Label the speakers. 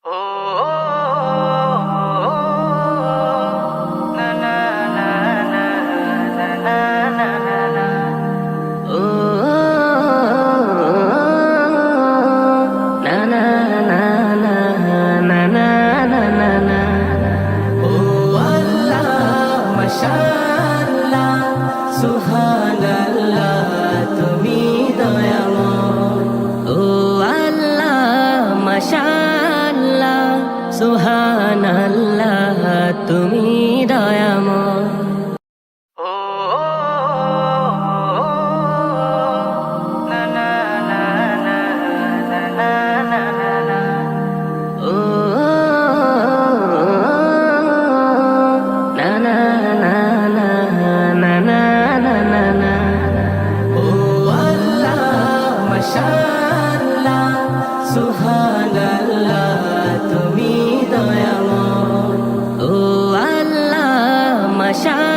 Speaker 1: সুবহানাল্লাহ তুমি দয়াময়। ও আল্লাহ মাশাআল্লাহ সুবহানাল্লাহ তুমি দয়াময়। মাশাআল্লাহ সুবহানাল্লাহ তুমি দয়াময়। ও আল্লাহ মাশাআল্লাহ